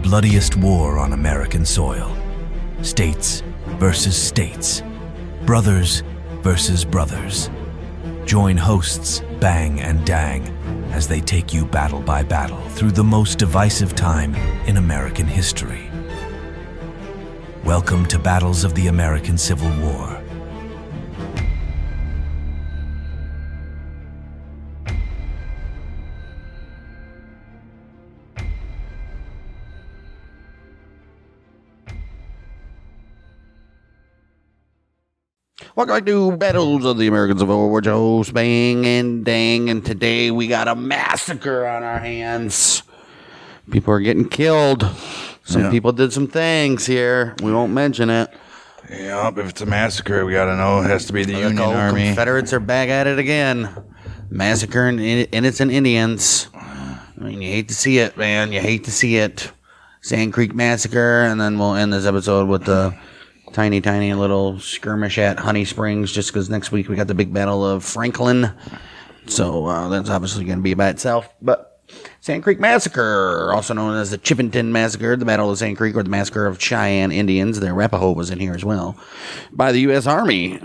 bloodiest war on American soil. States versus states. Brothers versus brothers. Join hosts Bang and Dang as they take you battle by battle through the most divisive time in American history. Welcome to Battles of the American Civil War. Welcome back to Battles of the American Civil War. Joe Bang and Dang, and today we got a massacre on our hands. People are getting killed. Some people did some things here. We won't mention it. Yep, if it's a massacre, we gotta know it has to be the Union Army. Confederates are back at it again. Massacring innocent Indians. I mean, you hate to see it, man. You hate to see it. Sand Creek Massacre, and then we'll end this episode with the tiny little skirmish at Honey Springs, just because next week we got the big battle of Franklin. So that's obviously going to be by itself. But Sand Creek Massacre, also known as the Chivington Massacre, the Battle of Sand Creek, or the Massacre of Cheyenne Indians. The Arapaho was in here as well. By the U.S. Army,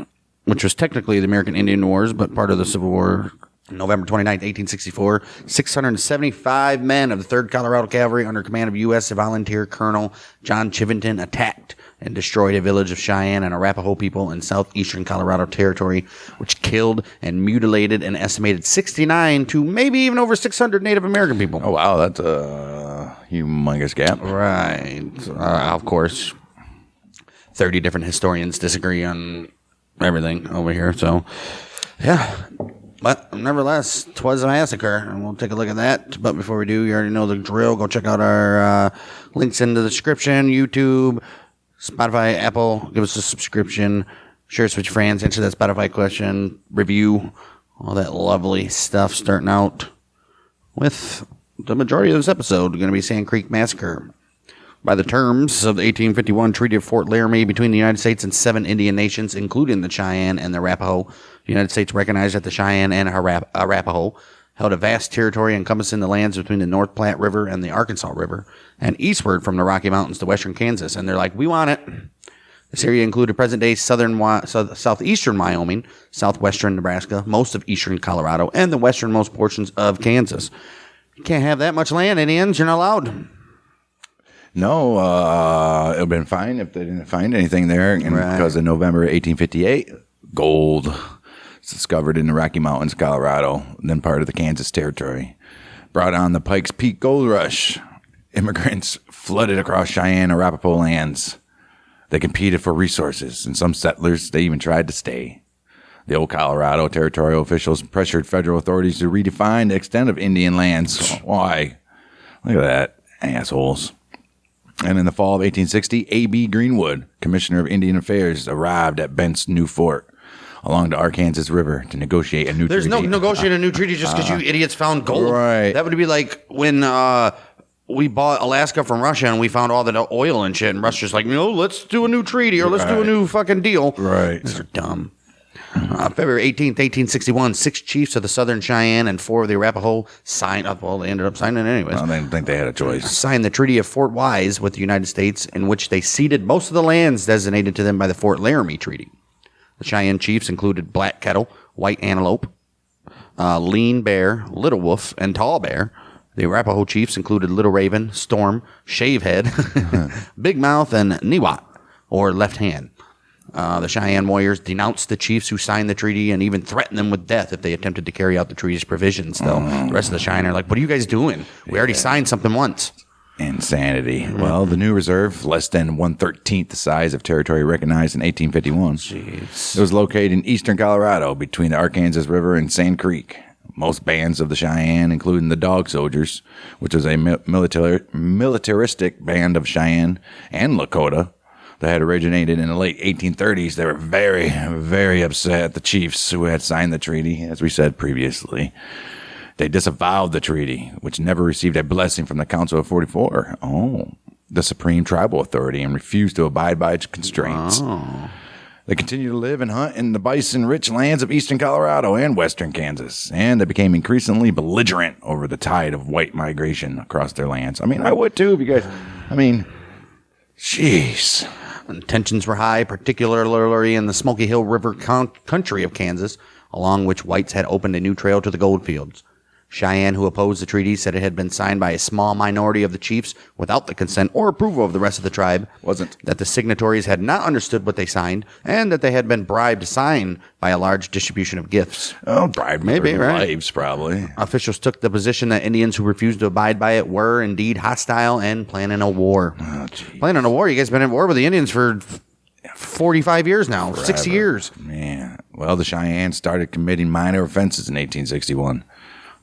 which was technically the American Indian Wars, but part of the Civil War. November 29th, 1864, 675 men of the Third Colorado Cavalry under command of U.S. Volunteer Colonel John Chivington attacked and destroyed a village of Cheyenne and Arapaho people in southeastern Colorado Territory, which killed and mutilated an estimated 69 to maybe even over 600 Native American people. Oh, wow, that's a humongous gap. Right. Of course, 30 different historians disagree on everything over here, so yeah. But nevertheless, 'twas a massacre, and we'll take a look at that. But before we do, you already know the drill. Go check out our links in the description, YouTube, Spotify, Apple. Give us a subscription. Share it with your friends. Answer that Spotify question. Review. All that lovely stuff. Starting out with the majority of this episode going to be Sand Creek Massacre. By the terms of the 1851 Treaty of Fort Laramie between the United States and 7 Indian nations, including the Cheyenne and the Arapaho, the United States recognized that the Cheyenne and Arapaho held a vast territory encompassing the lands between the North Platte River and the Arkansas River, and eastward from the Rocky Mountains to western Kansas. And they're like, we want it. This area included present-day southeastern Wyoming, southwestern Nebraska, most of eastern Colorado, and the westernmost portions of Kansas. You can't have that much land, Indians. You're not allowed. No, it would have been fine if they didn't find anything there. And because in November 1858, gold was discovered in the Rocky Mountains, Colorado, then part of the Kansas Territory. Brought on the Pikes Peak Gold Rush. Immigrants flooded across Cheyenne and Arapaho lands. They competed for resources, and some settlers, they even tried to stay. The old Colorado territorial officials pressured federal authorities to redefine the extent of Indian lands. Why? Look at that. Assholes. And in the fall of 1860, A.B. Greenwood, Commissioner of Indian Affairs, arrived at Bent's new fort along the Arkansas River to negotiate a new treaty. There's no negotiating a new treaty just because you idiots found gold. Right. That would be like when we bought Alaska from Russia and we found all the oil and shit, and Russia's like, no, let's do a new treaty or let's do a new fucking deal. Right. These are dumb. February 18th, 1861, 6 chiefs of the Southern Cheyenne and 4 of the Arapaho signed up. Well, they ended up signing it anyways. I didn't think they had a choice. Signed the Treaty of Fort Wise with the United States, in which they ceded most of the lands designated to them by the Fort Laramie Treaty. The Cheyenne chiefs included Black Kettle, White Antelope, Lean Bear, Little Wolf, and Tall Bear. The Arapaho chiefs included Little Raven, Storm, Shavehead, Big Mouth, and Niwot, or Left Hand. The Cheyenne warriors denounced the chiefs who signed the treaty and even threatened them with death if they attempted to carry out the treaty's provisions. Though the rest of the Cheyenne are like, what are you guys doing? We already signed something once. Insanity. Mm-hmm. Well, the new reserve, less than 1/13 the size of territory recognized in 1851. Jeez. It was located in eastern Colorado between the Arkansas River and Sand Creek. Most bands of the Cheyenne, including the Dog Soldiers, which was a militaristic band of Cheyenne and Lakota, that had originated in the late 1830s. They were very, very upset at the chiefs who had signed the treaty, as we said previously. They disavowed the treaty, which never received a blessing from the Council of 44. The supreme tribal authority, and refused to abide by its constraints. They continued to live and hunt in the bison-rich lands of eastern Colorado and western Kansas, and they became increasingly belligerent over the tide of white migration across their lands. I mean, I would too, because, jeez. Tensions were high, particularly in the Smoky Hill River country of Kansas, along which whites had opened a new trail to the gold fields. Cheyenne, who opposed the treaty, said it had been signed by a small minority of the chiefs without the consent or approval of the rest of the tribe. That the signatories had not understood what they signed, and that they had been bribed to sign by a large distribution of gifts. Oh, bribed maybe, for their right? lives, probably. Officials took the position that Indians who refused to abide by it were indeed hostile and planning a war. Oh, planning a war? You guys been at war with the Indians for 45 years now, Forever. 60 years. Man. Well, the Cheyenne started committing minor offenses in 1861.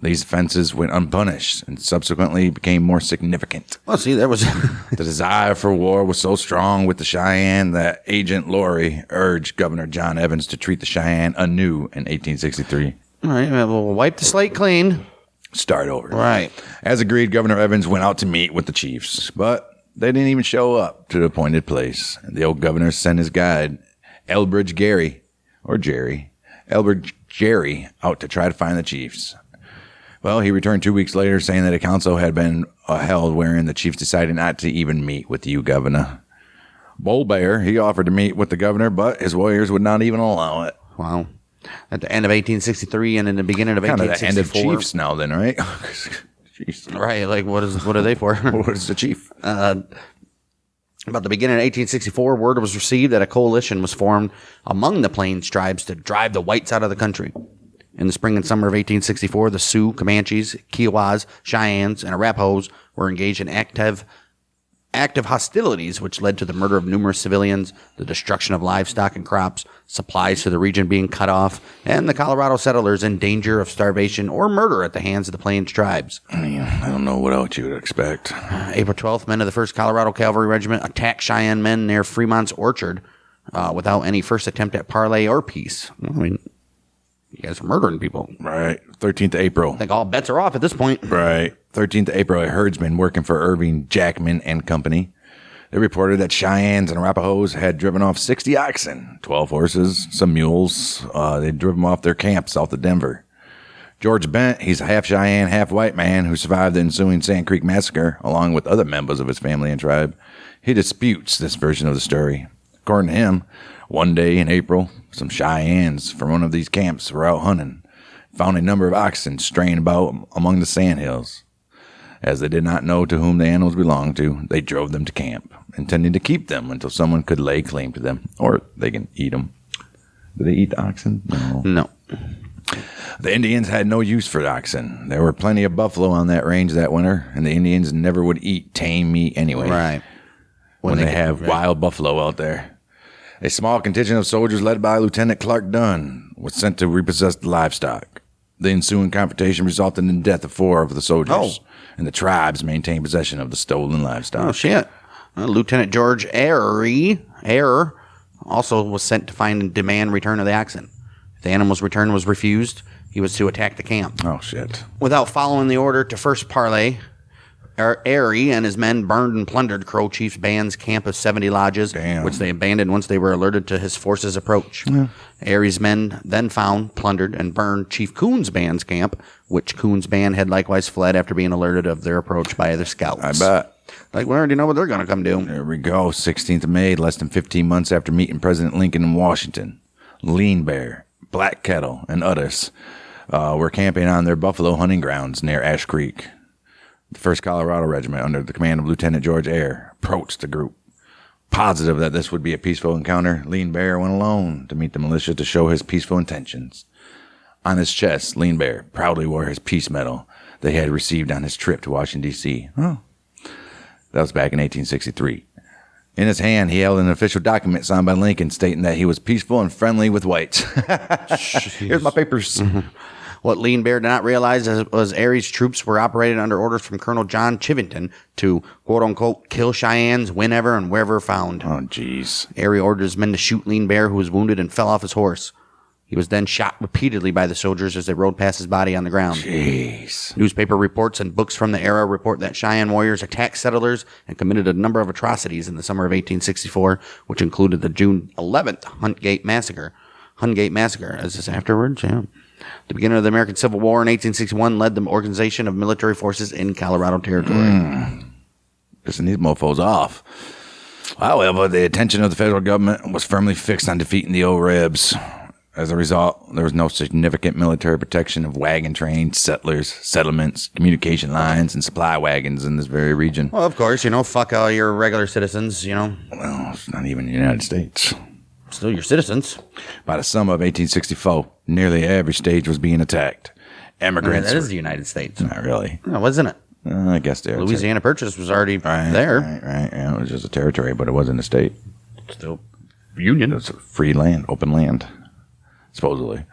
These offenses went unpunished and subsequently became more significant. Well, see, that was... The desire for war was so strong with the Cheyenne that Agent Laurie urged Governor John Evans to treat the Cheyenne anew in 1863. All right, we'll wipe the slate clean. Start over. Right. As agreed, Governor Evans went out to meet with the chiefs, but they didn't even show up to the appointed place. The old governor sent his guide, Elbridge Gerry, out to try to find the chiefs. Well, he returned 2 weeks later saying that a council had been held wherein the chiefs decided not to even meet with you, governor. Bull Bear, he offered to meet with the governor, but his warriors would not even allow it. Wow. At the end of 1863 and in the beginning of Kind of 1864. the end of chiefs now then, right? Jeez. Right, like what are they for? What is the chief? About the beginning of 1864, word was received that a coalition was formed among the Plains tribes to drive the whites out of the country. In the spring and summer of 1864, the Sioux, Comanches, Kiowas, Cheyennes, and Arapahos were engaged in active hostilities, which led to the murder of numerous civilians, the destruction of livestock and crops, supplies to the region being cut off, and the Colorado settlers in danger of starvation or murder at the hands of the Plains tribes. I don't know what else you would expect. April 12th, men of the 1st Colorado Cavalry Regiment attacked Cheyenne men near Fremont's Orchard without any first attempt at parley or peace. You guys are murdering people. Right. 13th April. I think all bets are off at this point. Right. 13th April, a herdsman working for Irving Jackman and Company. They reported that Cheyennes and Arapahos had driven off 60 oxen, 12 horses, some mules. They'd driven off their camp south of Denver. George Bent, he's a half Cheyenne, half white man who survived the ensuing Sand Creek Massacre, along with other members of his family and tribe. He disputes this version of the story. According to him, one day in April, some Cheyennes from one of these camps were out hunting, found a number of oxen straying about among the sandhills. As they did not know to whom the animals belonged to, they drove them to camp, intending to keep them until someone could lay claim to them, or they can eat them. Do they eat the oxen? No. The Indians had no use for oxen. There were plenty of buffalo on that range that winter, and the Indians never would eat tame meat anyway. Right. When they have wild buffalo out there. A small contingent of soldiers led by Lieutenant Clark Dunn was sent to repossess the livestock. The ensuing confrontation resulted in the death of 4 of the soldiers, and the tribes maintained possession of the stolen livestock. Oh, shit. Lieutenant George Eyre also was sent to find and demand return of the oxen. If the animal's return was refused, he was to attack the camp. Oh, shit. Without following the order to first parley, Eyre and his men burned and plundered Crow Chief's band's camp of 70 lodges, which they abandoned once they were alerted to his forces' approach. Yeah. Eyre's men then found, plundered, and burned Chief Coon's band's camp, which Coon's band had likewise fled after being alerted of their approach by other scouts. I bet. Like, we already know what they're going to come do. There we go. 16th of May, less than 15 months after meeting President Lincoln in Washington. Lean Bear, Black Kettle, and others were camping on their buffalo hunting grounds near Ash Creek. The 1st Colorado Regiment, under the command of Lieutenant George Eyre, approached the group. Positive that this would be a peaceful encounter, Lean Bear went alone to meet the militia to show his peaceful intentions. On his chest, Lean Bear proudly wore his peace medal that he had received on his trip to Washington, D.C. Oh, that was back in 1863. In his hand, he held an official document signed by Lincoln stating that he was peaceful and friendly with whites. Here's my papers. Mm-hmm. What Lean Bear did not realize was Eyre's troops were operating under orders from Colonel John Chivington to, quote-unquote, kill Cheyennes whenever and wherever found. Oh, jeez. Eyre ordered his men to shoot Lean Bear, who was wounded and fell off his horse. He was then shot repeatedly by the soldiers as they rode past his body on the ground. Jeez. Newspaper reports and books from the era report that Cheyenne warriors attacked settlers and committed a number of atrocities in the summer of 1864, which included the June 11th Huntgate Massacre. Is this afterwards? Yeah. The beginning of the American Civil War in 1861 led the organization of military forces in Colorado Territory. Pissing these mofos off. However, the attention of the federal government was firmly fixed on defeating the old Rebs. As a result, there was no significant military protection of wagon trains, settlers, settlements, communication lines, and supply wagons in this very region. Well, of course, fuck all your regular citizens, Well, it's not even the United States. Still your citizens. By the summer of 1864, nearly every stage was being attacked. Immigrants. That is the United States. Not really. No, wasn't it? I guess there. Louisiana Purchase was already there. Right. Yeah, it was just a territory, but it wasn't a state. Still Union. It was free land, open land. Supposedly.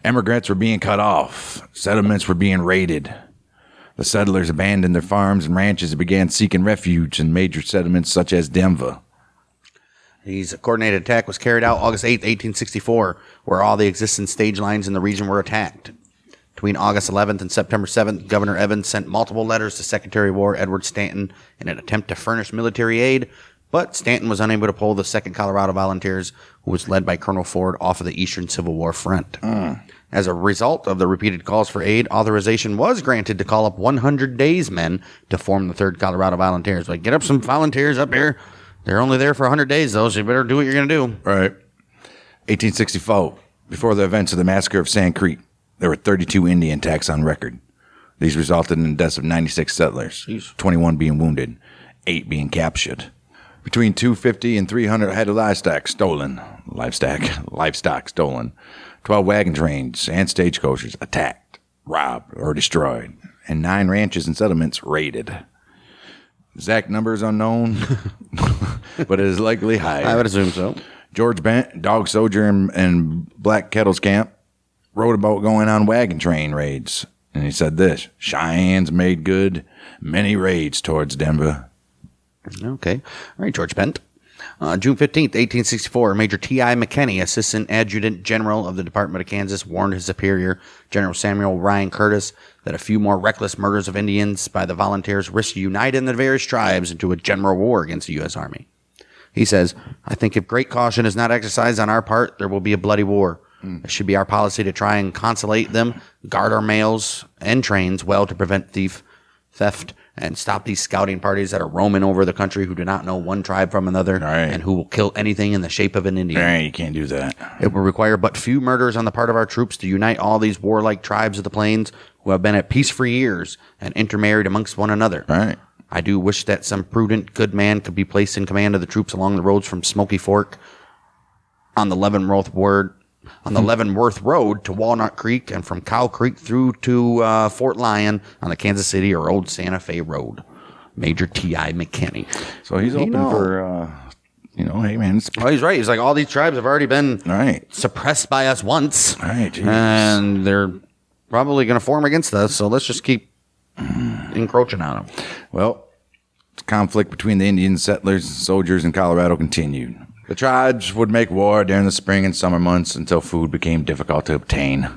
Immigrants were being cut off. Settlements were being raided. The settlers abandoned their farms and ranches and began seeking refuge in major settlements such as Denver. His coordinated attack was carried out August 8th, 1864, where all the existing stage lines in the region were attacked. Between August 11th and September 7th, Governor Evans sent multiple letters to Secretary of War Edward Stanton in an attempt to furnish military aid, but Stanton was unable to pull the 2nd Colorado Volunteers, who was led by Colonel Ford, off of the Eastern Civil War front. As a result of the repeated calls for aid, authorization was granted to call up 100 days men to form the 3rd Colorado Volunteers. Like, get up some volunteers up here. They're only there for 100 days, though, so you better do what you're going to do. Right. 1864, before the events of the Massacre of Sand Creek, there were 32 Indian attacks on record. These resulted in the deaths of 96 settlers, 21 being wounded, 8 being captured. Between 250 and 300 head of livestock stolen. 12 wagon trains and stagecoaches attacked, robbed, or destroyed, and 9 ranches and settlements raided. Exact numbers unknown, but it is likely higher. I would assume so. George Bent, dog soldier in Black Kettle's camp, wrote about going on wagon train raids. And he said this: Cheyennes made good many raids towards Denver. Okay. All right, George Bent. June 15th, 1864, Major T.I. McKinney, Assistant Adjutant General of the Department of Kansas, warned his superior, General Samuel Ryan Curtis, that a few more reckless murders of Indians by the volunteers risked uniting the various tribes into a general war against the U.S. Army. He says, I think if great caution is not exercised on our part, there will be a bloody war. It should be our policy to try and consolidate them, guard our mails and trains well to prevent theft, and stop these scouting parties that are roaming over the country who do not know one tribe from another, and who will kill anything in the shape of an Indian. Right, you can't do that. It will require but few murders on the part of our troops to unite all these warlike tribes of the plains who have been at peace for years and intermarried amongst one another. Right. I do wish that some prudent, good man could be placed in command of the troops along the roads from Smoky Fork on the Leavenworth Road to Walnut Creek, and from Cow Creek through to Fort Lyon on the Kansas City or Old Santa Fe Road. Major T.I. McKinney. So he's open for, hey, man. He's right. He's like, all these tribes have already been suppressed by us once. Right, geez. And they're probably going to form against us, so let's just keep encroaching on them. Well, the conflict between the Indian settlers and soldiers in Colorado continued. The tribes would make war during the spring and summer months until food became difficult to obtain.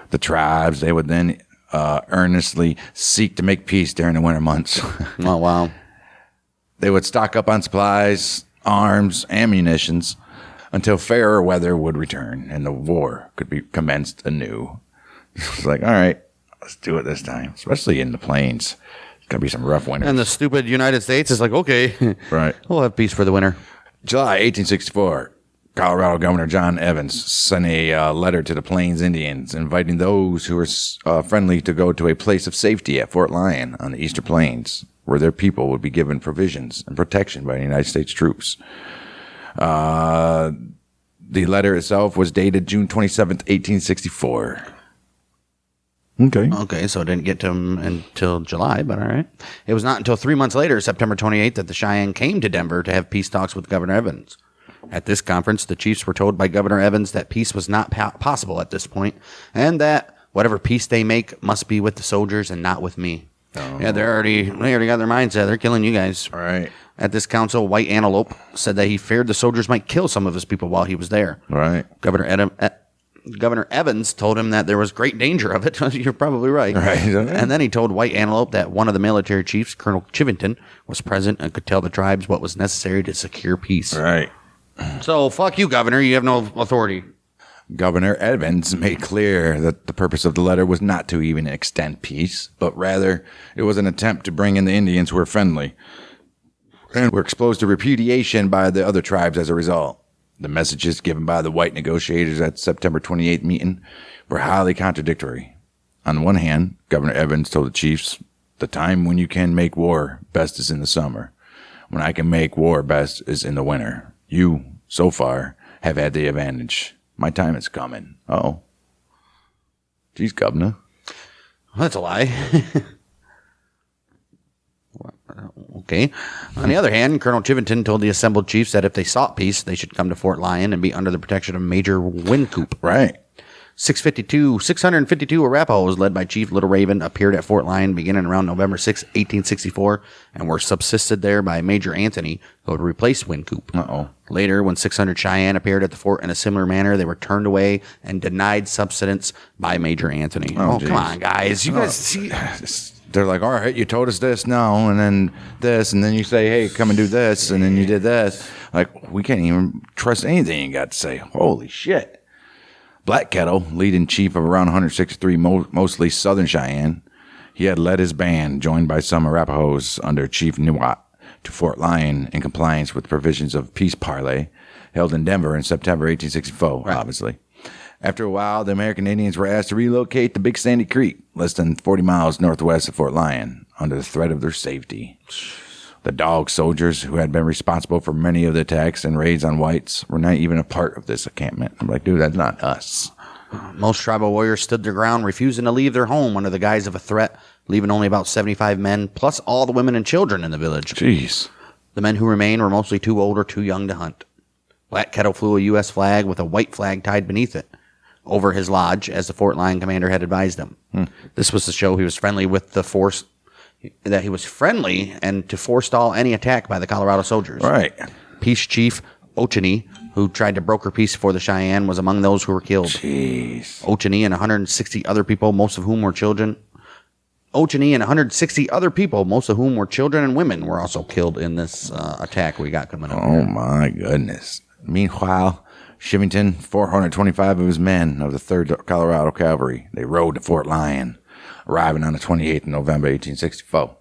The tribes, they would then earnestly seek to make peace during the winter months. Oh, wow. They would stock up on supplies, arms, and munitions until fairer weather would return and the war could be commenced anew. It's like, all right, let's do it this time, especially in the plains. It's going to be some rough winters. And the stupid United States is like, okay, right, we'll have peace for the winter. July 1864, Colorado Governor John Evans sent a letter to the Plains Indians inviting those who were friendly to go to a place of safety at Fort Lyon on the Eastern Plains, where their people would be given provisions and protection by the United States troops. The letter itself was dated June 27th, 1864. Okay, so it didn't get to him until July, but all right. It was not until 3 months later, September 28th, that the Cheyenne came to Denver to have peace talks with Governor Evans. At this conference, the chiefs were told by Governor Evans that peace was not possible at this point, and that whatever peace they make must be with the soldiers and not with me. Oh. Yeah, they already got their mindset. They're killing you guys. All right. At this council, White Antelope said that he feared the soldiers might kill some of his people while he was there. Right. Governor Governor Evans told him that there was great danger of it. You're probably right. And then he told White Antelope that one of the military chiefs, Colonel Chivington, was present and could tell the tribes what was necessary to secure peace. Right. So, fuck you, Governor. You have no authority. Governor Evans made clear that the purpose of the letter was not to even extend peace, but rather it was an attempt to bring in the Indians who were friendly and were exposed to repudiation by the other tribes as a result. The messages given by the white negotiators at the September 28th meeting were highly contradictory. On the one hand, Governor Evans told the chiefs, "The time when you can make war best is in the summer. When I can make war best is in the winter. You, so far, have had the advantage. My time is coming." Oh. Geez, Governor. That's a lie. Okay. On the other hand, Colonel Chivington told the assembled chiefs that if they sought peace, they should come to Fort Lyon and be under the protection of Major Wynkoop. Right. 652 Arapahoes led by Chief Little Raven appeared at Fort Lyon beginning around November 6, 1864, and were subsisted there by Major Anthony, who would replace Wynkoop. Uh-oh. Later, when 600 Cheyenne appeared at the fort in a similar manner, they were turned away and denied subsistence by Major Anthony. Oh, come on, guys. You guys see... They're like, all right, you told us this now, and then this, and then you say, hey, come and do this, and then you did this. Like, we can't even trust anything you got to say. Holy shit. Black Kettle, leading chief of around 163, mostly Southern Cheyenne, he had led his band, joined by some Arapahoes under Chief Niwot, to Fort Lyon in compliance with provisions of peace parley held in Denver in September 1864, obviously. After a while, the American Indians were asked to relocate to Big Sandy Creek, less than 40 miles northwest of Fort Lyon, under the threat of their safety. The Dog soldiers, who had been responsible for many of the attacks and raids on whites, were not even a part of this encampment. I'm like, dude, that's not us. Most tribal warriors stood their ground, refusing to leave their home under the guise of a threat, leaving only about 75 men, plus all the women and children in the village. Jeez. The men who remained were mostly too old or too young to hunt. Black Kettle flew a U.S. flag with a white flag tied beneath it over his lodge, as the Fort Lyon commander had advised him. This was to show he was friendly with the force, that he was friendly and to forestall any attack by the Colorado soldiers. Right. Peace Chief Ochenee, who tried to broker peace for the Cheyenne, was among those who were killed. Jeez. Ochenee and 160 other people, most of whom were children. Ochenee and 160 other people, most of whom were children and women, were also killed in this attack we got coming up. Oh, my goodness. Meanwhile, Chivington, 425 of his men of the Third Colorado Cavalry, they rode to Fort Lyon, arriving on the 28th of November, 1864.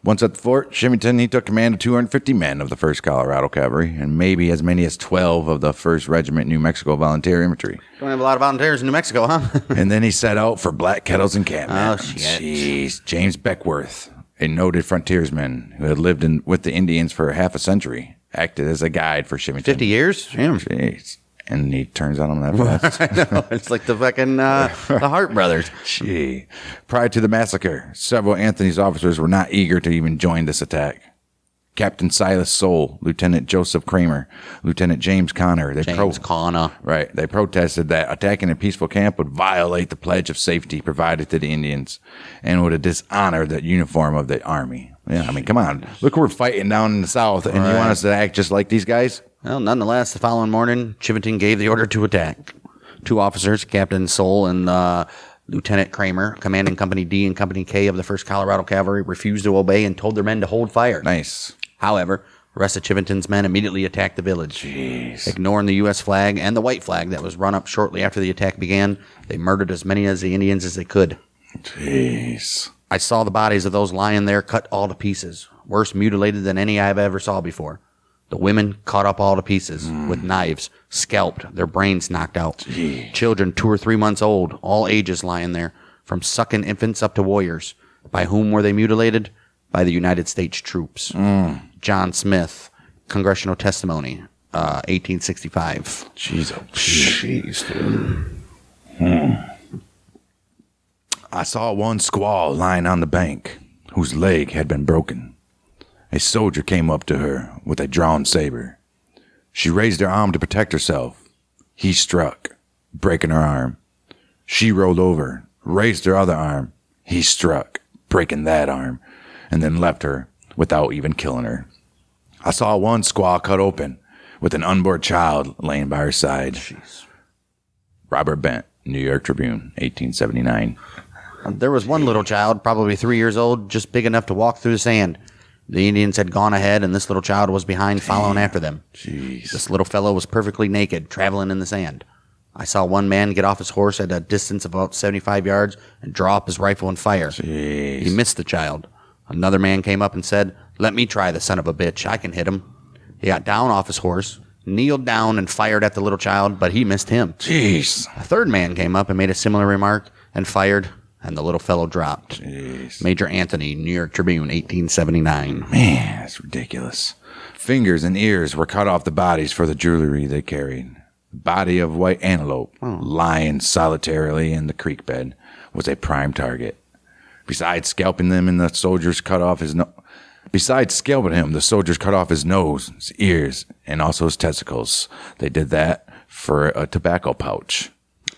Once at the fort, Chivington, he took command of 250 men of the 1st Colorado Cavalry and maybe as many as 12 of the 1st Regiment New Mexico Volunteer Infantry. Don't have a lot of volunteers in New Mexico, huh? And then he set out for Black Kettle's encampment. Oh, shit. Jeez. James Beckworth, a noted frontiersman who had lived with the Indians for half a century, acted as a guide for Chivington. 50 years? Damn. Jeez. And he turns on him that fast. I know. It's like the fucking the Hart brothers. Gee. Prior to the massacre, several Anthony's officers were not eager to even join this attack. Captain Silas Soule, Lieutenant Joseph Kramer, Lieutenant James Connor. Right. They protested that attacking a peaceful camp would violate the pledge of safety provided to the Indians and would dishonor the uniform of the army. Yeah, I mean, come on. Look, we're fighting down in the South, and you want us to act just like these guys? Well, nonetheless, the following morning, Chivington gave the order to attack. Two officers, Captain Soule and Lieutenant Kramer, commanding Company D and Company K of the 1st Colorado Cavalry, refused to obey and told their men to hold fire. Nice. However, the rest of Chivington's men immediately attacked the village. Jeez. Ignoring the U.S. flag and the white flag that was run up shortly after the attack began, they murdered as many of the Indians as they could. Jeez. I saw the bodies of those lying there cut all to pieces, worse mutilated than any I've ever saw before. The women cut up all to pieces with knives, scalped, their brains knocked out. Jeez. Children 2 or 3 months old, all ages lying there, from sucking infants up to warriors. By whom were they mutilated? By the United States troops. John Smith, Congressional Testimony, 1865. Jeez, dude. I saw one squaw lying on the bank, whose leg had been broken. A soldier came up to her with a drawn saber. She raised her arm to protect herself. He struck, breaking her arm. She rolled over, raised her other arm. He struck, breaking that arm, and then left her without even killing her. I saw one squaw cut open with an unborn child laying by her side. Jeez. Robert Bent, New York Tribune, 1879. There was one little child, probably 3 years old, just big enough to walk through the sand. The Indians had gone ahead, and this little child was behind, following after them. Jeez. This little fellow was perfectly naked, traveling in the sand. I saw one man get off his horse at a distance of about 75 yards and draw up his rifle and fire. Jeez. He missed the child. Another man came up and said, "Let me try the son of a bitch. I can hit him." He got down off his horse, kneeled down, and fired at the little child, but he missed him. Jeez. A third man came up and made a similar remark and fired, and the little fellow dropped. Jeez. Major Anthony, New York Tribune, 1879. Man, that's ridiculous. Fingers and ears were cut off the bodies for the jewelry they carried. The body of white antelope, lying solitarily in the creek bed, was a prime target. Besides scalping him, the soldiers cut off his nose, his ears, and also his testicles. They did that for a tobacco pouch.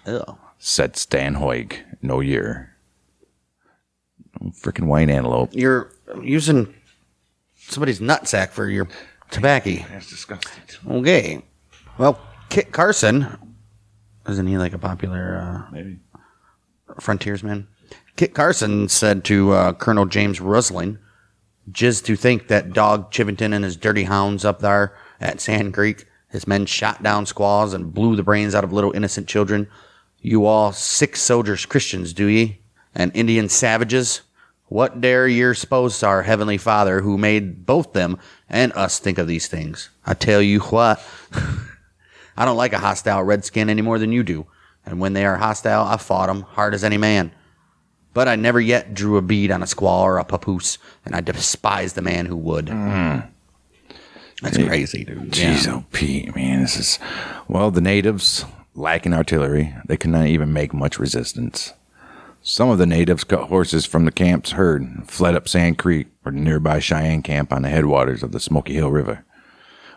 Ew. Said Stan Hoig, no year. Freaking white antelope. You're using somebody's nutsack for your tobacco. That's disgusting. Okay. Well, Kit Carson, isn't he like a popular Maybe. frontiersman? Kit Carson said to Colonel James Rusling, "Jizz to think that dog Chivington and his dirty hounds up there at Sand Creek, his men shot down squaws and blew the brains out of little innocent children. You all sick soldiers Christians, do ye? And Indian savages? What dare yer suppose our Heavenly Father, who made both them and us, think of these things? I tell you what, I don't like a hostile redskin any more than you do. And when they are hostile, I fought 'em hard as any man. But I never yet drew a bead on a squaw or a papoose, and I despise the man who would." That's crazy, dude. Jeez, Yeah. oh, Pete, man, this is... Well, the natives, lacking artillery, they could not even make much resistance. Some of the natives cut horses from the camp's herd and fled up Sand Creek or the nearby Cheyenne camp on the headwaters of the Smoky Hill River.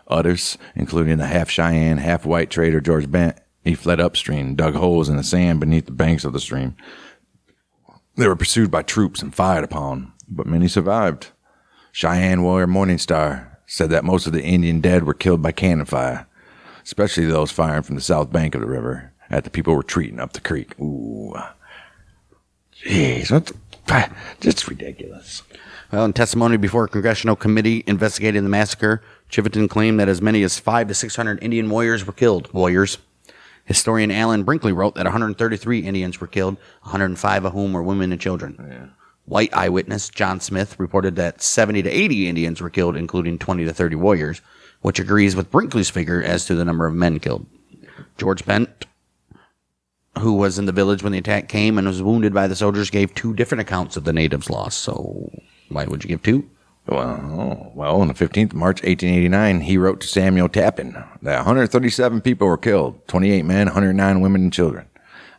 Others, including the half-Cheyenne, half-white trader George Bent, he fled upstream and dug holes in the sand beneath the banks of the stream. They were pursued by troops and fired upon, but many survived. Cheyenne warrior Morningstar said that most of the Indian dead were killed by cannon fire, especially those firing from the south bank of the river at the people retreating up the creek. Ooh. Jeez, just ridiculous. Well, in testimony before a congressional committee investigating the massacre, Chivington claimed that as many as 500 to 600 Indian warriors were killed. Historian Alan Brinkley wrote that 133 Indians were killed, 105 of whom were women and children. Yeah. White eyewitness John Smith reported that 70 to 80 Indians were killed, including 20 to 30 warriors, which agrees with Brinkley's figure as to the number of men killed. George Bent, who was in the village when the attack came and was wounded by the soldiers, gave two different accounts of the natives' loss. So why would you give two? Well, on the 15th of March, 1889, he wrote to Samuel Tappan that 137 people were killed, 28 men, 109 women and children.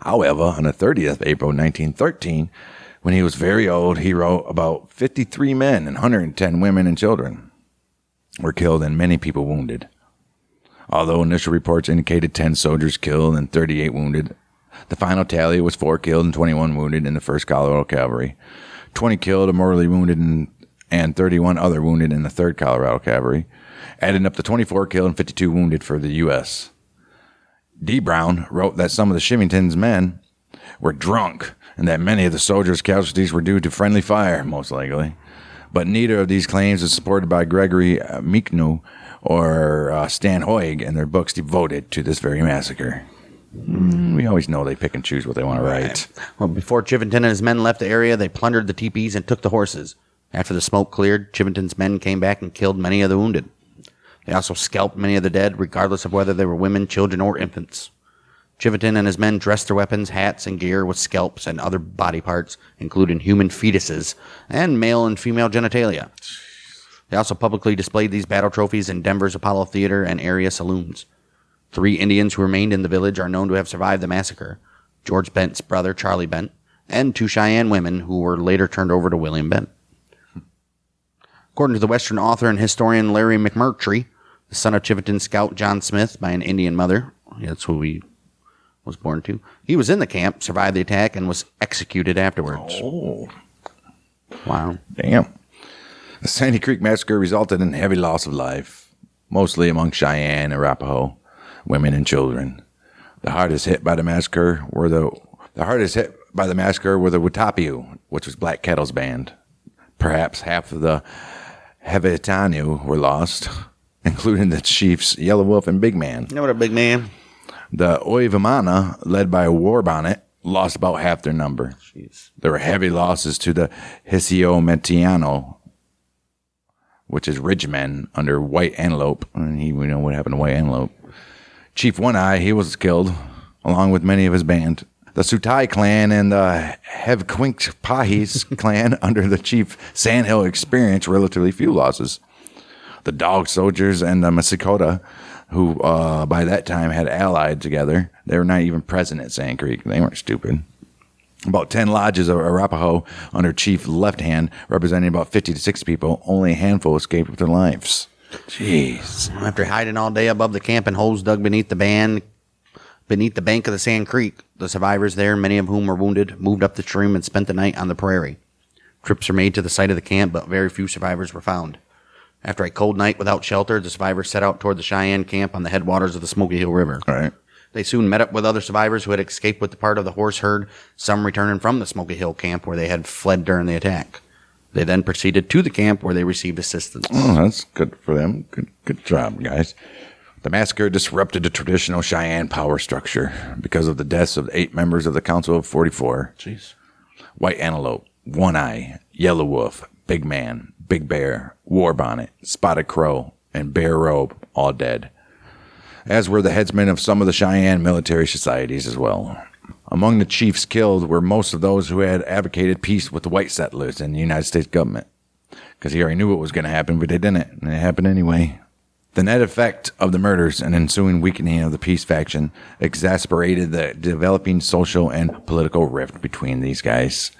However, on the 30th of April, 1913, when he was very old, he wrote about 53 men and 110 women and children were killed and many people wounded. Although initial reports indicated 10 soldiers killed and 38 wounded, the final tally was 4 killed and 21 wounded in the First Colorado Cavalry, 20 killed or mortally wounded and 31 other wounded in the Third Colorado Cavalry, adding up to 24 killed and 52 wounded for the U.S. D. Brown wrote that some of the Chivington's men were drunk and that many of the soldiers' casualties were due to friendly fire, most likely. But neither of these claims is supported by Gregory Meeknow or Stan Hoig in their books devoted to this very massacre. We always know they pick and choose what they want to write. Well, before Chivington and his men left the area, they plundered the teepees and took the horses. After the smoke cleared, Chivington's men came back and killed many of the wounded. They also scalped many of the dead, regardless of whether they were women, children, or infants. Chivington and his men dressed their weapons, hats, and gear with scalps and other body parts, including human fetuses and male and female genitalia. They also publicly displayed these battle trophies in Denver's Apollo Theater and area saloons. 3 Indians who remained in the village are known to have survived the massacre: George Bent's brother, Charlie Bent, and 2 Cheyenne women who were later turned over to William Bent. According to the Western author and historian Larry McMurtry, the son of Chivington scout John Smith by an Indian mother, that's who he was born to, he was in the camp, survived the attack, and was executed afterwards. Oh. Wow. Damn. The Sandy Creek Massacre resulted in heavy loss of life, mostly among Cheyenne and Arapaho, women and children. The hardest hit by the massacre were the Watapiu, which was Black Kettle's band. Perhaps half of the Hevitanu were lost, including the chiefs Yellow Wolf and Big Man. You know what a big man? The Oivamana, led by War Bonnet, lost about half their number. Jeez. There were heavy losses to the Hisio Metiano, which is Ridgemen under White Antelope. And we know what happened to White Antelope. Chief One Eye, he was killed, along with many of his band. The Sutai clan and the Hevquinkpahis clan under the chief Sandhill experienced relatively few losses. The Dog Soldiers and the Massacre, who by that time had allied together, they were not even present at Sand Creek. They weren't stupid. About 10 lodges of Arapaho under Chief Left Hand, representing about 50 to 60 people. Only a handful escaped with their lives. Jeez. After hiding all day above the camp in holes dug beneath the bank of the Sand Creek, the survivors there, many of whom were wounded, moved up the stream and spent the night on the prairie. Trips were made to the site of the camp, but very few survivors were found. After a cold night without shelter, the survivors set out toward the Cheyenne camp on the headwaters of the Smoky Hill River. All right. They soon met up with other survivors who had escaped with the part of the horse herd, some returning from the Smoky Hill camp where they had fled during the attack. They then proceeded to the camp where they received assistance. Oh, that's good for them. Good job, guys. The massacre disrupted the traditional Cheyenne power structure because of the deaths of 8 members of the Council of 44. Jeez. White Antelope, One Eye, Yellow Wolf, Big Man, Big Bear, War Bonnet, Spotted Crow, and Bear Robe, all dead. As were the headsmen of some of the Cheyenne military societies as well. Among the chiefs killed were most of those who had advocated peace with the white settlers and the United States government. Because he already knew what was going to happen, but they didn't, and it happened anyway. The net effect of the murders and ensuing weakening of the peace faction exacerbated the developing social and political rift between these guys.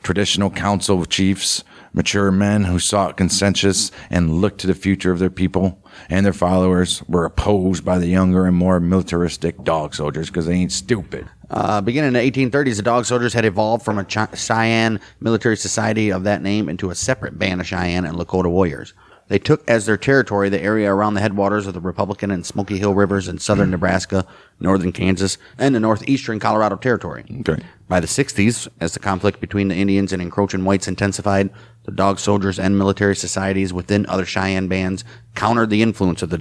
Traditional council chiefs, mature men who sought consensus and looked to the future of their people and their followers, were opposed by the younger and more militaristic Dog Soldiers because they ain't stupid. Beginning in the 1830s, the Dog Soldiers had evolved from a Cheyenne military society of that name into a separate band of Cheyenne and Lakota warriors. They took as their territory the area around the headwaters of the Republican and Smoky Hill rivers in southern Nebraska, northern Kansas, and the northeastern Colorado Territory. Okay. By the 60s, as the conflict between the Indians and encroaching whites intensified, the Dog Soldiers and military societies within other Cheyenne bands countered the influence of the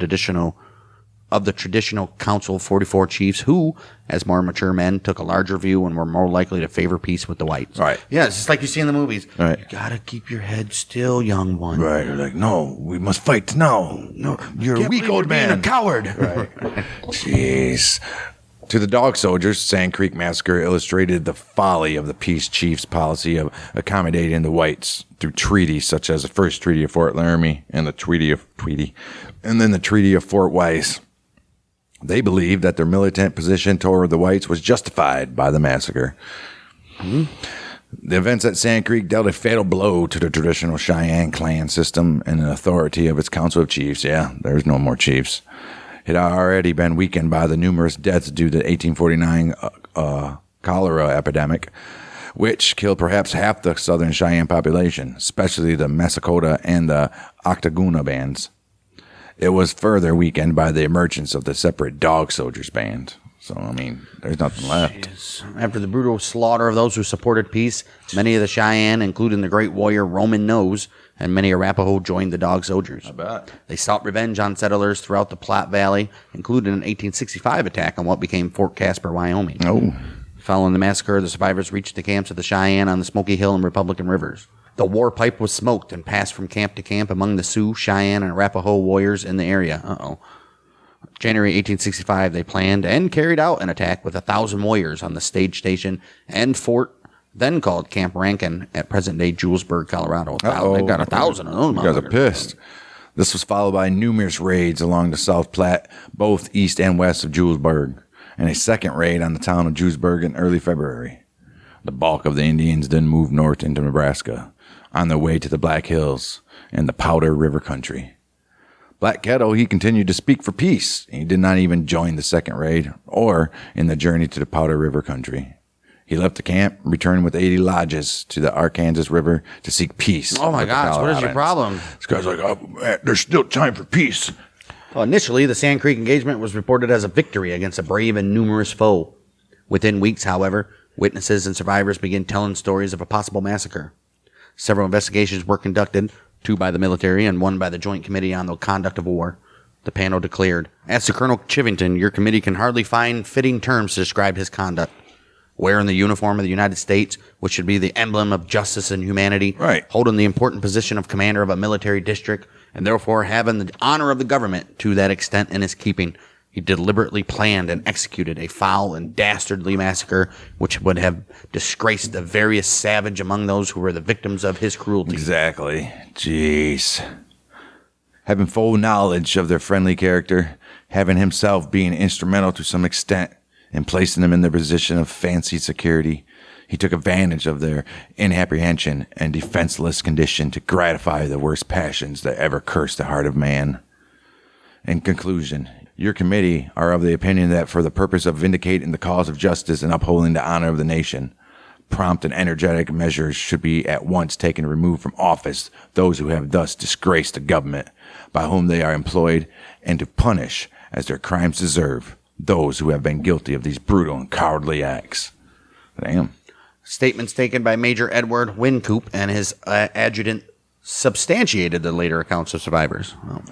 traditional Council 44 chiefs who, as more mature men, took a larger view and were more likely to favor peace with the whites. Right. Yeah, it's just like you see in the movies. Right. You gotta keep your head still, young one. Right. They're like, no, we must fight. No, you're a weak old man. Being a coward. Right. Jeez. To the Dog Soldiers, Sand Creek Massacre illustrated the folly of the peace chiefs' policy of accommodating the whites through treaties such as the First Treaty of Fort Laramie and the Treaty of Tweedy, and then the Treaty of Fort Weiss. They believed that their militant position toward the whites was justified by the massacre. Mm-hmm. The events at Sand Creek dealt a fatal blow to the traditional Cheyenne clan system and the authority of its council of chiefs. Yeah, there's no more chiefs. It had already been weakened by the numerous deaths due to the 1849 cholera epidemic, which killed perhaps half the southern Cheyenne population, especially the Massacre and the Octaguna bands. It was further weakened by the emergence of the separate Dog Soldiers band. So, I mean, there's nothing left. Jeez. After the brutal slaughter of those who supported peace, many of the Cheyenne, including the great warrior Roman Nose, and many Arapaho joined the Dog Soldiers. I bet. They sought revenge on settlers throughout the Platte Valley, including an 1865 attack on what became Fort Casper, Wyoming. Oh. Following the massacre, the survivors reached the camps of the Cheyenne on the Smoky Hill and Republican rivers. The war pipe was smoked and passed from camp to camp among the Sioux, Cheyenne, and Arapaho warriors in the area. January 1865, they planned and carried out an attack with 1,000 warriors on the stage station and fort, then called Camp Rankin, at present-day Julesburg, Colorado. They got 1,000 of those. You guys are pissed. This was followed by numerous raids along the South Platte, both east and west of Julesburg, and a second raid on the town of Julesburg in early February. The bulk of the Indians then moved north into Nebraska, on their way to the Black Hills and the Powder River country. Black Kettle, he continued to speak for peace. He did not even join the second raid or in the journey to the Powder River country. He left the camp, returned with 80 lodges to the Arkansas River to seek peace. Oh my gosh, what is your problem? This guy's like, oh, man, there's still time for peace. Well, initially, the Sand Creek engagement was reported as a victory against a brave and numerous foe. Within weeks, however, witnesses and survivors began telling stories of a possible massacre. Several investigations were conducted, 2 by the military and 1 by the Joint Committee on the Conduct of War. The panel declared, "As to Colonel Chivington, your committee can hardly find fitting terms to describe his conduct. Wearing the uniform of the United States, which should be the emblem of justice and humanity, right, holding the important position of commander of a military district, and therefore having the honor of the government to that extent in his keeping, he deliberately planned and executed a foul and dastardly massacre which would have disgraced the veriest savage among those who were the victims of his cruelty." Exactly. Jeez. Having full knowledge of their friendly character, having himself being instrumental to some extent in placing them in their position of fancied security, he took advantage of their inapprehension and defenseless condition to gratify the worst passions that ever cursed the heart of man. In conclusion, your committee are of the opinion that for the purpose of vindicating the cause of justice and upholding the honor of the nation, prompt and energetic measures should be at once taken to remove from office those who have thus disgraced the government by whom they are employed, and to punish, as their crimes deserve, those who have been guilty of these brutal and cowardly acts. Damn. Statements taken by Major Edward Wynkoop and his adjutant substantiated the later accounts of survivors. Well,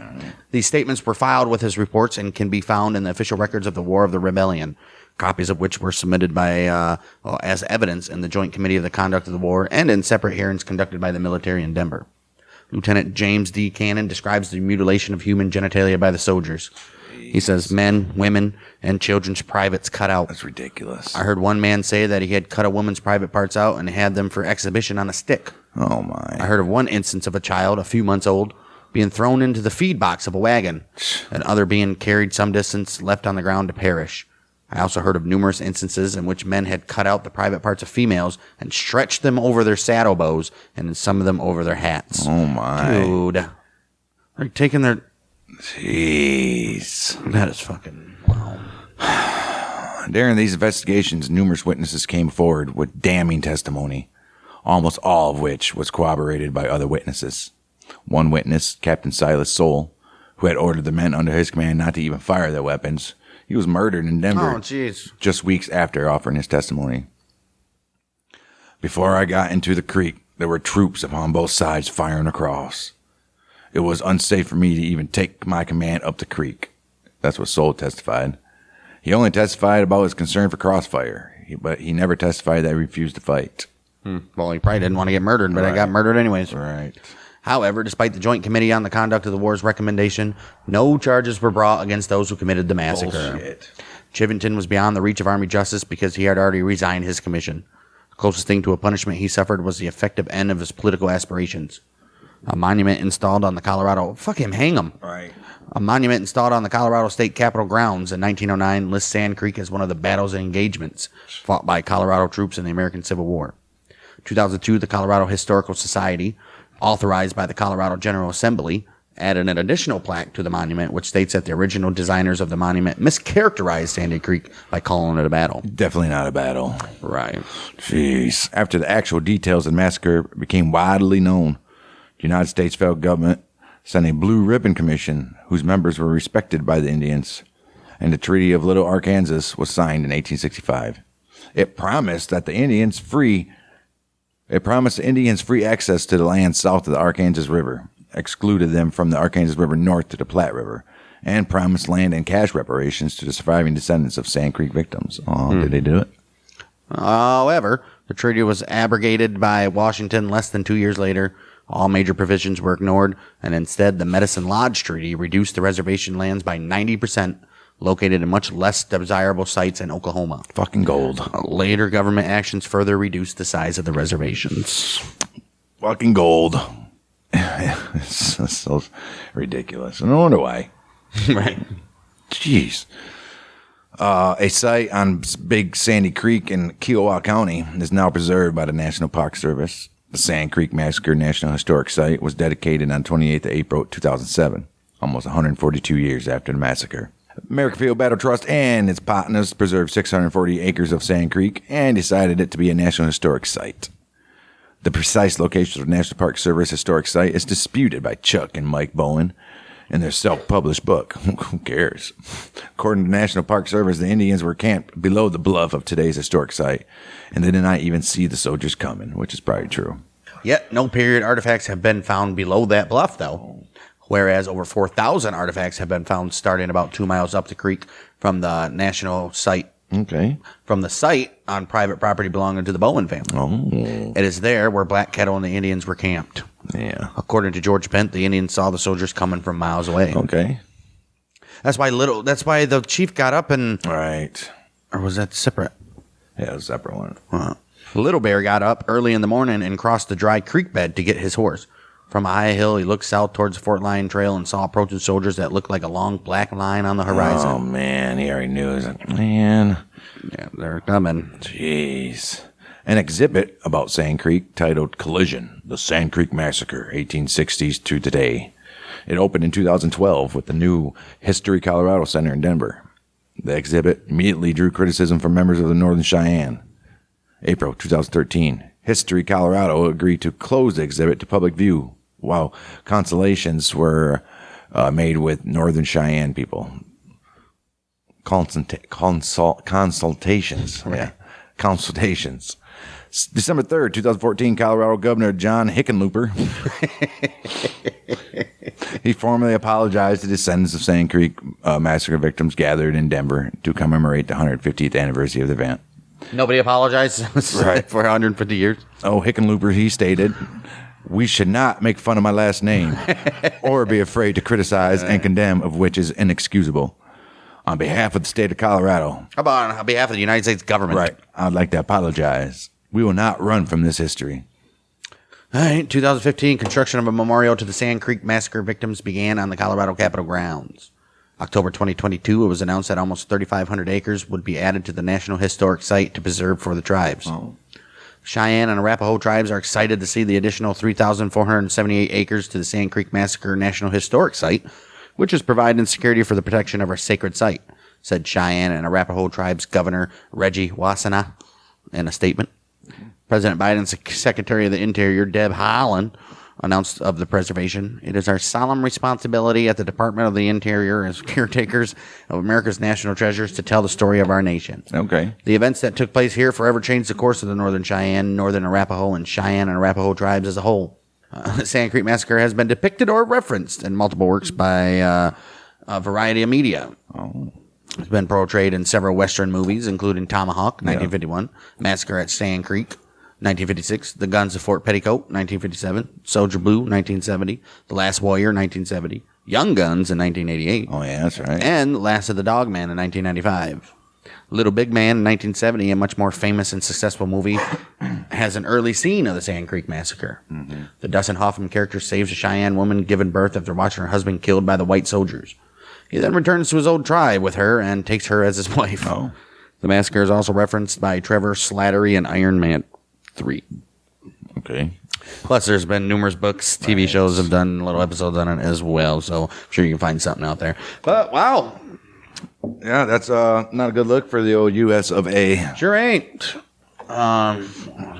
these statements were filed with his reports and can be found in the official records of the War of the Rebellion, copies of which were submitted by as evidence in the Joint Committee of the Conduct of the War and in separate hearings conducted by the military in Denver. Lieutenant James D. Cannon describes the mutilation of human genitalia by the soldiers. He says men, women, and children's privates cut out. That's ridiculous. I heard one man say that he had cut a woman's private parts out and had them for exhibition on a stick. Oh, my. I heard of one instance of a child, a few months old, being thrown into the feed box of a wagon, and other being carried some distance, left on the ground to perish. I also heard of numerous instances in which men had cut out the private parts of females and stretched them over their saddle bows, and some of them over their hats. Oh, my. Dude. They're taking their... Jeez. That is fucking... Wow. During these investigations, numerous witnesses came forward with damning testimony, almost all of which was corroborated by other witnesses. One witness, Captain Silas Soule, who had ordered the men under his command not to even fire their weapons, he was murdered in Denver just weeks after offering his testimony. "Before I got into the creek, there were troops upon both sides firing across. It was unsafe for me to even take my command up the creek." That's what Soule testified. He only testified about his concern for crossfire, but he never testified that he refused to fight. Well, he probably didn't want to get murdered, but I got murdered anyways. Right. However, despite the Joint Committee on the Conduct of the War's recommendation, no charges were brought against those who committed the massacre. Bullshit. Chivington was beyond the reach of Army justice because he had already resigned his commission. The closest thing to a punishment he suffered was the effective end of his political aspirations. A monument installed on the Colorado... Fuck him, hang him. Right. A monument installed on the Colorado State Capitol grounds in 1909 lists Sand Creek as one of the battles and engagements fought by Colorado troops in the American Civil War. 2002, the Colorado Historical Society, authorized by the Colorado General Assembly, added an additional plaque to the monument, which states that the original designers of the monument mischaracterized Sandy Creek by calling it a battle. Definitely not a battle. Right. Jeez. After the actual details of the massacre became widely known, the United States federal government sent a Blue Ribbon Commission whose members were respected by the Indians, and the Treaty of Little Arkansas was signed in 1865. It promised the Indians free access to the land south of the Arkansas River, excluded them from the Arkansas River north to the Platte River, and promised land and cash reparations to the surviving descendants of Sand Creek victims. Oh, did they do it? However, the treaty was abrogated by Washington less than 2 years later. All major provisions were ignored, and instead the Medicine Lodge Treaty reduced the reservation lands by 90%, located in much less desirable sites in Oklahoma. Fucking gold. Later government actions further reduced the size of the reservations. Fucking gold. It's so ridiculous. I don't wonder why. Right. Jeez. A site on Big Sandy Creek in Kiowa County is now preserved by the National Park Service. The Sand Creek Massacre National Historic Site was dedicated on 28th of April 2007, almost 142 years after the massacre. American Field Battle Trust and its partners preserved 640 acres of Sand Creek and decided it to be a National Historic Site. The precise location of the National Park Service Historic Site is disputed by Chuck and Mike Bowen, in their self-published book. Who cares? According to the National Park Service, the Indians were camped below the bluff of today's historic site, and they did not even see the soldiers coming, which is probably true. Yet, no period artifacts have been found below that bluff, though, whereas over 4,000 artifacts have been found starting about 2 miles up the creek from the national site. Okay. From the site on private property belonging to the Bowen family. Oh. It is there where Black Kettle and the Indians were camped. Yeah. According to George Pent, the Indians saw the soldiers coming from miles away. Okay. That's why the chief got up and... Right. Or was that separate? Yeah, it was a separate one. Little Bear got up early in the morning and crossed the dry creek bed to get his horse. From a high hill, he looked south towards the Fort Lyon Trail and saw approaching soldiers that looked like a long black line on the horizon. Oh, man. He already knew. He was like, man. Yeah, they're coming. Jeez. An exhibit about Sand Creek titled Collision, the Sand Creek Massacre, 1860s to today. It opened in 2012 with the new History Colorado Center in Denver. The exhibit immediately drew criticism from members of the Northern Cheyenne. April 2013, History Colorado agreed to close the exhibit to public view while consultations were made with Northern Cheyenne people. Consultations. Right. Yeah. Consultations. December 3rd, 2014, Colorado Governor John Hickenlooper. He formally apologized to descendants of Sand Creek massacre victims gathered in Denver to commemorate the 150th anniversary of the event. Nobody apologized for 150 years. Oh, Hickenlooper, he stated, "We should not make fun of my last name or be afraid to criticize and condemn, of which is inexcusable. On behalf of the state of Colorado." How about on behalf of the United States government? Right. I'd like to apologize. We will not run from this history. All right. 2015, construction of a memorial to the Sand Creek Massacre victims began on the Colorado Capitol grounds. October 2022, it was announced that almost 3,500 acres would be added to the National Historic Site to preserve for the tribes. Oh. Cheyenne and Arapaho tribes are excited to see the additional 3,478 acres to the Sand Creek Massacre National Historic Site, which is providing security for the protection of our sacred site, said Cheyenne and Arapaho tribes Governor Reggie Wasana in a statement. President Biden's Secretary of the Interior, Deb Haaland, announced of the preservation. "It is our solemn responsibility at the Department of the Interior as caretakers of America's national treasures to tell the story of our nation." Okay. The events that took place here forever changed the course of the Northern Cheyenne, Northern Arapaho, and Cheyenne and Arapaho tribes as a whole. The Sand Creek Massacre has been depicted or referenced in multiple works by a variety of media. Oh. It's been portrayed in several Western movies, including Tomahawk, 1951, Massacre at Sand Creek, 1956, The Guns of Fort Petticoat, 1957, Soldier Blue, 1970, The Last Warrior, 1970, Young Guns in 1988, Oh, yeah, that's right. and Last of the Dog Man in 1995. Little Big Man in 1970, a much more famous and successful movie, has an early scene of the Sand Creek Massacre. Mm-hmm. The Dustin Hoffman character saves a Cheyenne woman given birth after watching her husband killed by the white soldiers. He then returns to his old tribe with her and takes her as his wife. Oh. The massacre is also referenced by Trevor Slattery in Iron Man 3. Okay. Plus, there's been numerous books, TV shows have done little episodes on it as well, so I'm sure you can find something out there. But, wow. Yeah, that's not a good look for the old U.S. of A. Sure ain't. I'd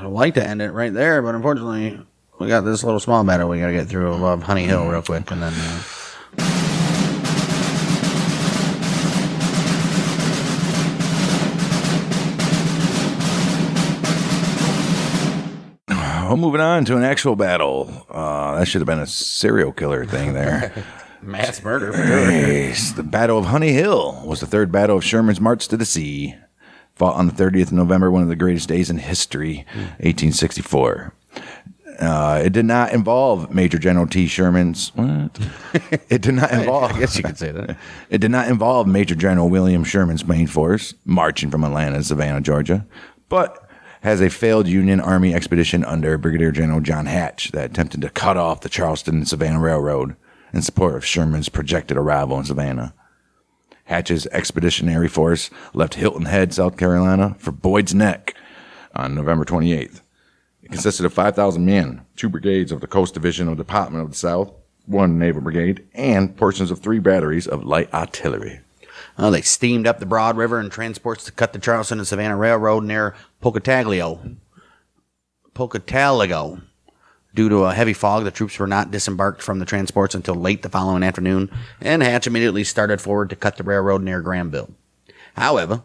like to end it right there, but unfortunately, we got this little small battle we got to get through above Honey Hill real quick, and then... Well, moving on to an actual battle. That should have been a serial killer thing there. Mass murder. Yes. The Battle of Honey Hill was the third battle of Sherman's March to the Sea. Fought on the 30th of November, one of the greatest days in history, 1864. It did not involve Major General T. Sherman's... What? It did not involve... I guess you could say that. It did not involve Major General William Sherman's main force, marching from Atlanta to Savannah, Georgia, but has a failed Union Army expedition under Brigadier General John Hatch that attempted to cut off the Charleston and Savannah Railroad in support of Sherman's projected arrival in Savannah. Hatch's expeditionary force left Hilton Head, South Carolina, for Boyd's Neck on November 28th. It consisted of 5,000 men, 2 brigades of the Coast Division of the Department of the South, 1 naval brigade, and portions of 3 batteries of light artillery. Well, they steamed up the Broad River in transports to cut the Charleston and Savannah Railroad near Pocataligo. Due to a heavy fog, the troops were not disembarked from the transports until late the following afternoon, and Hatch immediately started forward to cut the railroad near Granville. However,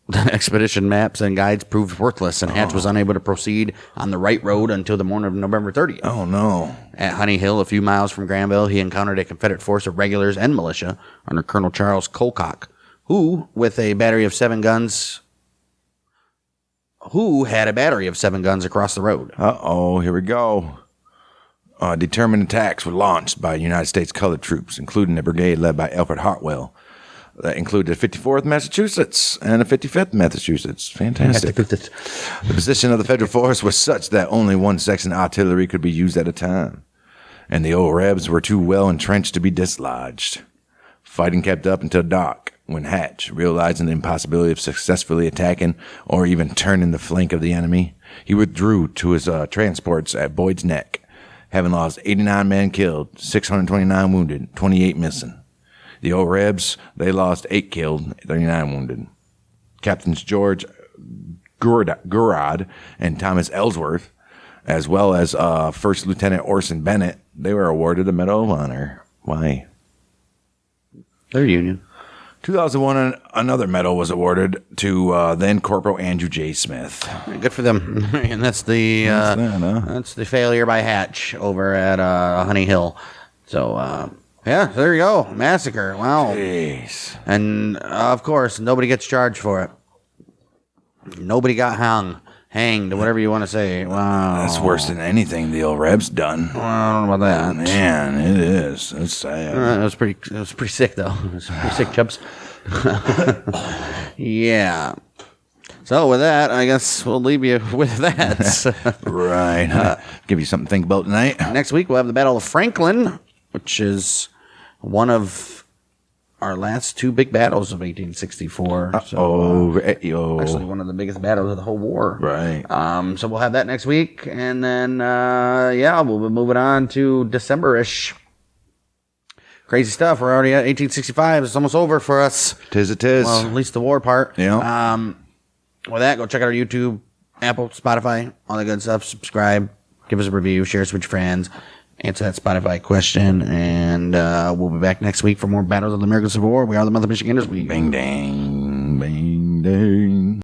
the expedition maps and guides proved worthless, and Hatch was unable to proceed on the right road until the morning of November 30th. Oh, no. At Honey Hill, a few miles from Granville, he encountered a Confederate force of regulars and militia under Colonel Charles Colcock, who, with a battery of 7 guns, had a battery of 7 guns across the road. Uh-oh, here we go. Determined attacks were launched by United States colored troops, including a brigade led by Alfred Hartwell. That included 54th Massachusetts and the 55th Massachusetts. Fantastic. The position of the federal force was such that only one section of artillery could be used at a time, and the old Rebs were too well entrenched to be dislodged. Fighting kept up until dark, when Hatch, realizing the impossibility of successfully attacking or even turning the flank of the enemy, he withdrew to his transports at Boyd's Neck, having lost 89 men killed, 629 wounded, 28 missing. The old Rebs, they lost 8 killed, 39 wounded. Captains George Gurrod and Thomas Ellsworth, as well as First Lieutenant Orson Bennett, they were awarded the Medal of Honor. Why? Their Union. 2001, another medal was awarded to then Corporal Andrew J. Smith. Good for them. And that's the that's the failure by Hatch over at Honey Hill. So, yeah, there you go. Massacre. Wow. Jeez. And, of course, nobody gets charged for it. Nobody got hanged, whatever you want to say. Wow. That's worse than anything the old Rebs done. Well, I don't know about that. Man, it is. It's sad. It was pretty sick, though. It was pretty sick, Chubbs. Yeah. So with that, I guess we'll leave you with that. Right. Give you something to think about tonight. Next week, we'll have the Battle of Franklin, which is one of our last 2 big battles of 1864. Actually one of the biggest battles of the whole war. Right. So we'll have that next week. And then, we'll be moving on to December-ish. Crazy stuff. We're already at 1865. It's almost over for us. Tis it is. Well, at least the war part. Yeah. With that, go check out our YouTube, Apple, Spotify, all that good stuff. Subscribe. Give us a review. Share us with your friends. Answer that Spotify question, and we'll be back next week for more Battles of the American Civil War. We are the Month of Michiganders. Bang, dang, bang, dang.